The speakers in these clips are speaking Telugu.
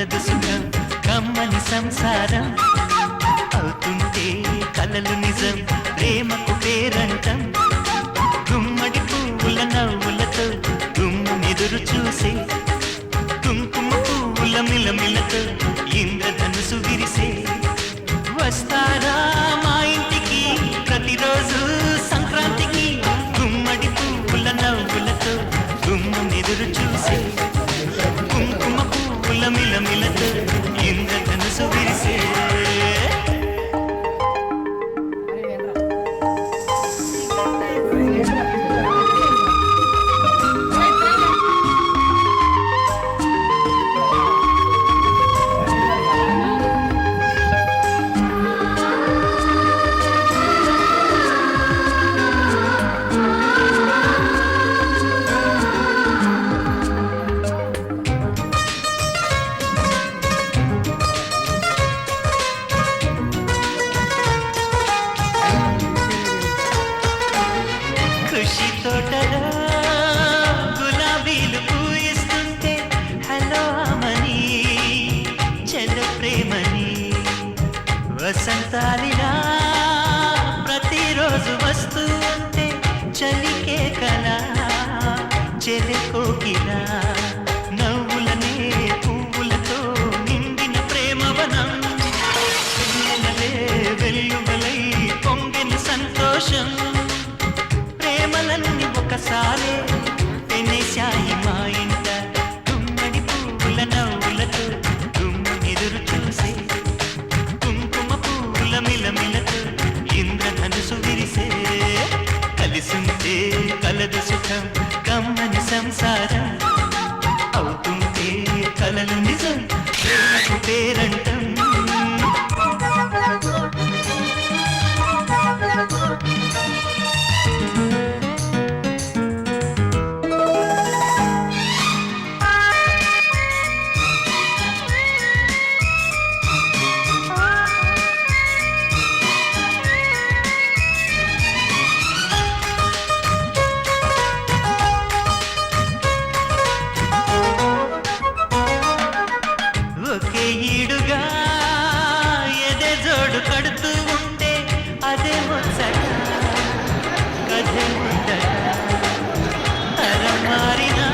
కలదు సుఖం కమ్మని సంసారం అవుతుంటే కలలు నిజం ప్రేమకు పేరంటం గుమ్మడి పువ్వుల నవ్వులతో గుమ్మెదురు చూసే కుంకుమ పువ్వుల మిలమిలతో ఇంద్రధనుసు విరిసే వస్తారా మా ఇంటికి ప్రతిరోజు సంక్రాంతికి గుమ్మడి పువ్వుల నవ్వులతో గుమ్మెదురు చూసే కుంకుమ పువ్వుల మిలమిలతో ఇంద్రధనుసు విరిసే కృషి తోటలో గులాబీలు పూయిస్తుంటే హలో అమని చెల్ల ప్రేమని వసంతాలిలా ప్రతిరోజు వస్తూ ఉంటే చలికే కలా చెలి కోకిలా నవ్వులనే పువ్వులతో నిండిన ప్రేమవనం పిల్లలే వెల్లువలై పొంగిన సంతోషం ప్రేమలన్నీ ఒకసారే పెనేశాయి మా ఇంట గుమ్మడి పువ్వుల నవ్వులతో గుమ్మెదురు చూసే కుంకుమ పువ్వుల మిలమిలతో ఇంద్రధనుసు విరిసే కలిసుంటే కలదు సుఖం కమ్మని సంసారం అవుతుంటే కలలు నిజం ప్రేమకు పేరంటం ఒకే ఈడుగా ఎదే జోడు కడుతూ ఉంటే అదే ముచ్చట కథే ఉండట తరం మారినా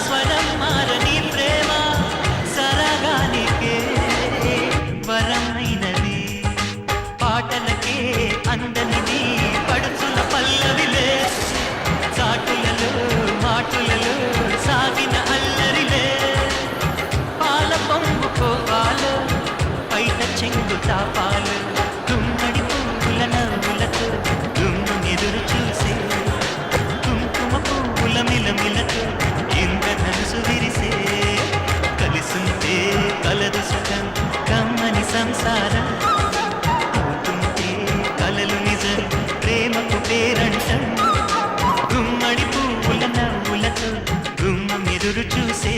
స్వరం మారని ప్రేమ సరగానికే వరమైనది పాటలకే అందనిది పడుచుల పల్లవిలే చాటులలో మాటులలో సాగిన అల్లరిలే పొంగు కోపాలు పైట చెంగు తాపాలు గుమ్మడి పువ్వుల నవ్వులతో గుమ్మెదురు చూసే కుంకుమ పువ్వుల మిలమిలతో ఇంద్రధనుసు విరిసే కలిసుంటే కలదు సుఖం కమ్మని సంసారం అవుతుంటే కలలు నిజం ప్రేమకు పేరంటం గుమ్మడి పువ్వుల నవ్వులతో గుమ్మెదురు చూసే